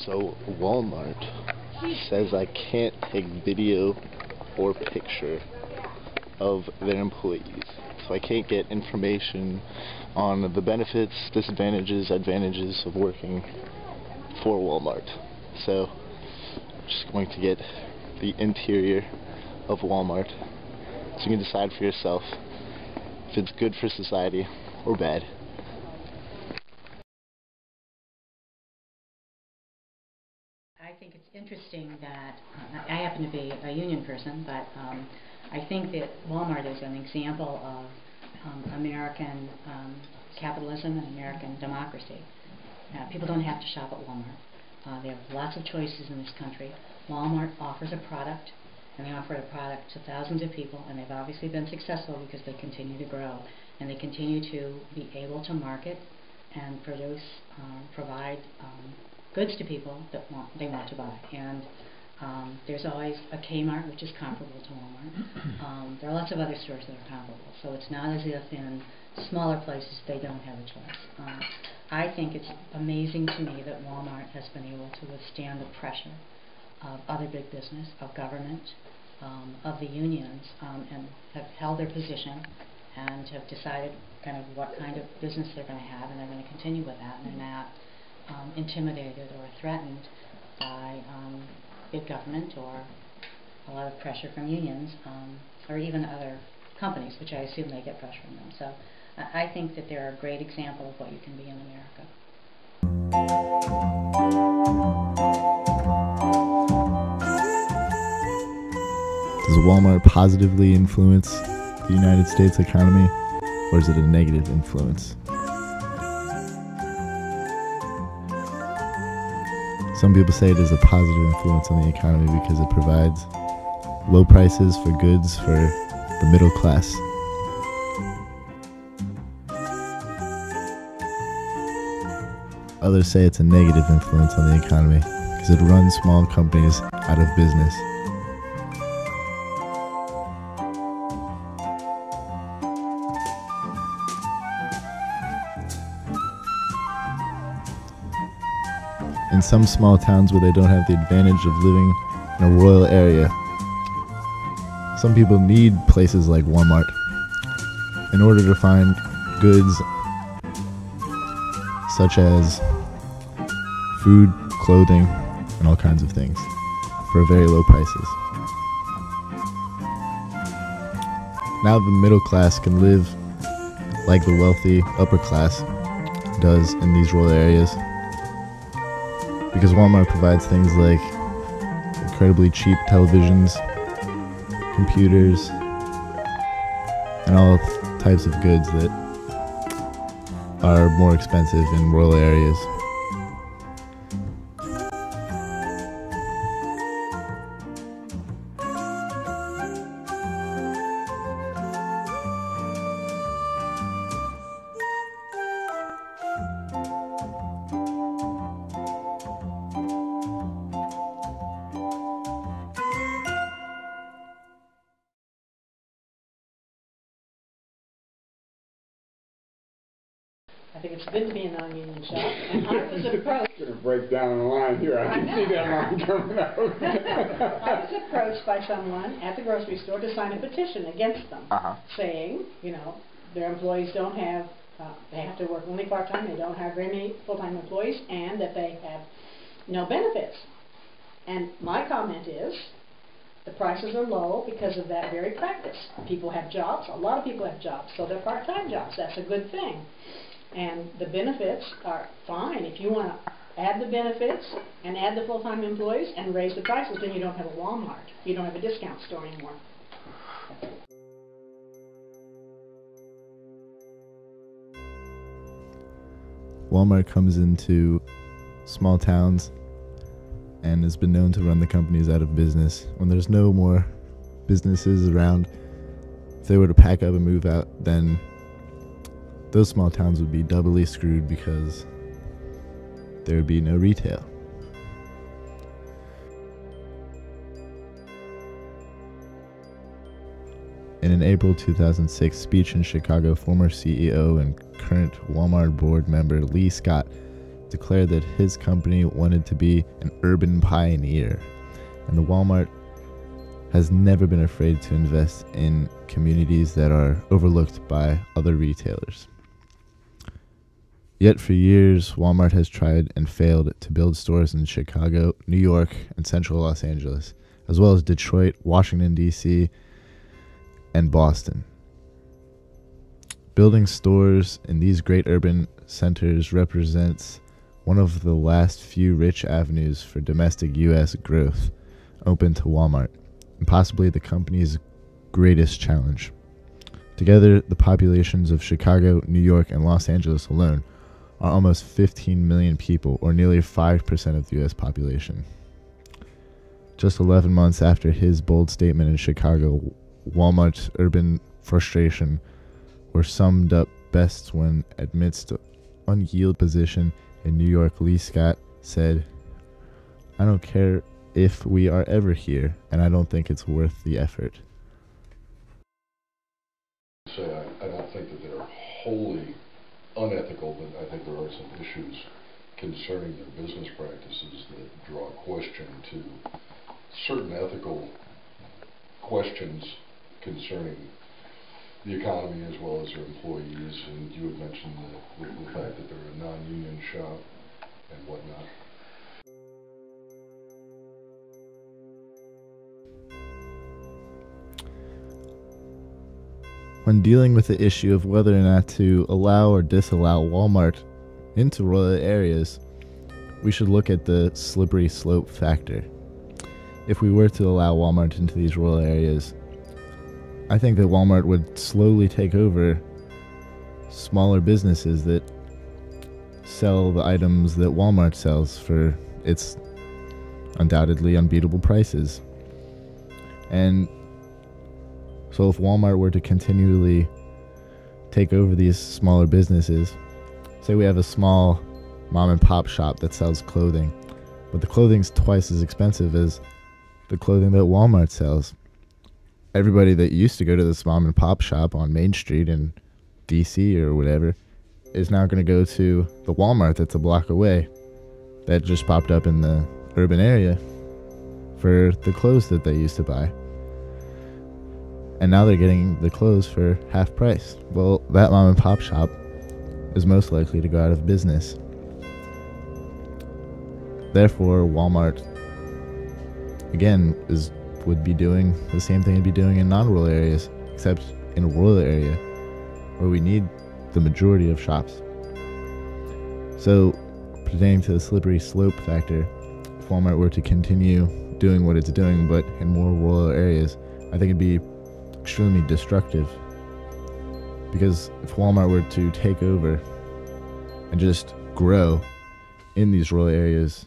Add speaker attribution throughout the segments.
Speaker 1: So Walmart says I can't take video or picture of their employees. So I can't get information on the benefits, disadvantages, advantages of working for Walmart. So I'm just going to get the interior of Walmart so you can decide for yourself if it's good for society or bad.
Speaker 2: I think it's interesting that I happen to be a union person, but I think that Walmart is an example of American capitalism and American democracy. People don't have to shop at Walmart. There are lots of choices in this country. Walmart offers a product, and they offer a product to thousands of people, and they've obviously been successful because they continue to grow, and they continue to be able to market and produce, provide goods to people that they want to buy. And there's always a Kmart, which is comparable to Walmart. There are lots of other stores that are comparable, so it's not as if in smaller places they don't have a choice. I think it's amazing to me that Walmart has been able to withstand the pressure of other big business, of government, of the unions, and have held their position and have decided kind of what kind of business they're going to have, and they're going to continue with that, and they're not intimidated or threatened by big government or a lot of pressure from unions or even other companies, which I assume they get pressure from them. So I think that they're a great example of what you can be in America.
Speaker 3: Does Walmart positively influence the United States economy, or is it a negative influence? Some people say it is a positive influence on the economy because it provides low prices for goods for the middle class. Others say it's a negative influence on the economy because it runs small companies out of business. In some small towns where they don't have the advantage of living in a rural area, some people need places like Walmart in order to find goods such as food, clothing, and all kinds of things for very low prices. Now the middle class can live like the wealthy upper class does in these rural areas, because Walmart provides things like incredibly cheap televisions, computers, and all types of goods that are more expensive in rural areas.
Speaker 4: I think it's good to be a non-union shop, and I was approached.
Speaker 5: Going to break down the line here. I can see that line coming out.
Speaker 4: I was approached by someone at the grocery store to sign a petition against them, saying, you know, their employees don't have, they have to work only part-time, they don't have very many full-time employees, and that they have no benefits. And my comment is, the prices are low because of that very practice. People have jobs, a lot of people have jobs, so they're part-time jobs. That's a good thing. And the benefits are fine. If you want to add the benefits and add the full-time employees and raise the prices, then you don't have a Walmart. You don't have a discount store anymore.
Speaker 3: Walmart comes into small towns and has been known to run the companies out of business. When there's no more businesses around, if they were to pack up and move out, then those small towns would be doubly screwed because there would be no retail. In an April 2006 speech in Chicago, former CEO and current Walmart board member Lee Scott declared that his company wanted to be an urban pioneer, and the Walmart has never been afraid to invest in communities that are overlooked by other retailers. Yet for years, Walmart has tried and failed to build stores in Chicago, New York, and central Los Angeles, as well as Detroit, Washington, D.C., and Boston. Building stores in these great urban centers represents one of the last few rich avenues for domestic U.S. growth open to Walmart, and possibly the company's greatest challenge. Together, the populations of Chicago, New York, and Los Angeles alone are almost 15 million people, or nearly 5% of the U.S. population. Just 11 months after his bold statement in Chicago, Walmart's urban frustration were summed up best when, amidst unyielding position in New York, Lee Scott said, "I don't care if we are ever here, and I don't think it's worth the effort."
Speaker 6: I don't think that they're wholly unethical, but I think there are some issues concerning their business practices that draw question to certain ethical questions concerning the economy as well as their employees. And you had mentioned the fact that they're a non-union shop and whatnot.
Speaker 3: When dealing with the issue of whether or not to allow or disallow Walmart into rural areas, we should look at the slippery slope factor. If we were to allow Walmart into these rural areas, I think that Walmart would slowly take over smaller businesses that sell the items that Walmart sells for its undoubtedly unbeatable prices. And so if Walmart were to continually take over these smaller businesses, say we have a small mom and pop shop that sells clothing, but the clothing's twice as expensive as the clothing that Walmart sells. Everybody that used to go to this mom and pop shop on Main Street in DC or whatever is now going to go to the Walmart that's a block away that just popped up in the urban area for the clothes that they used to buy. And now they're getting the clothes for half price. Well, that mom and pop shop is most likely to go out of business. Therefore, Walmart, again, would be doing the same thing it'd be doing in non-rural areas, except in a rural area where we need the majority of shops. So, pertaining to the slippery slope factor, if Walmart were to continue doing what it's doing, but in more rural areas, I think it'd be extremely destructive. Because if Walmart were to take over and just grow in these rural areas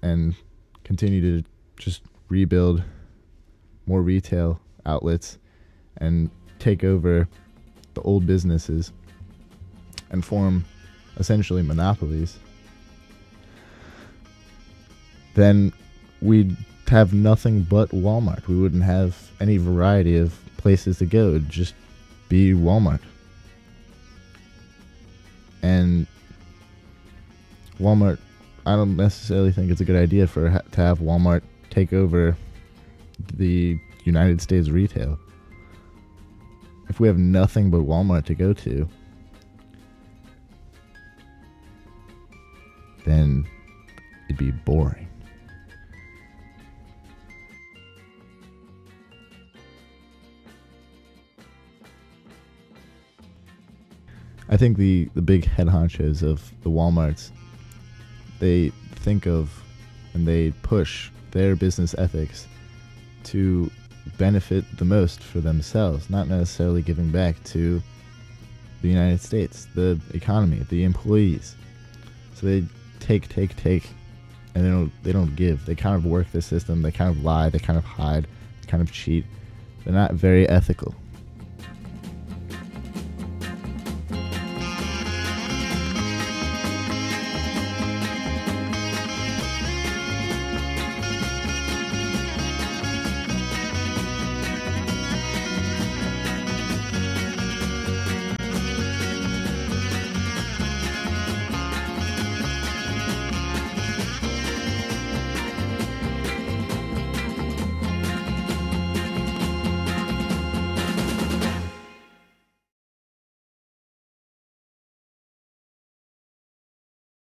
Speaker 3: and continue to just rebuild more retail outlets and take over the old businesses and form essentially monopolies, then we'd have nothing but Walmart. We wouldn't have any variety of places to go. It'd just be Walmart. And Walmart, I don't necessarily think it's a good idea to have Walmart take over the United States retail. If we have nothing but Walmart to go to, then it'd be boring. I think the big head honchos of the Walmarts, they think of and they push their business ethics to benefit the most for themselves, not necessarily giving back to the United States, the economy, the employees. So they take, and they don't give. They kind of work the system, they kind of lie, they kind of hide, they kind of cheat. They're not very ethical.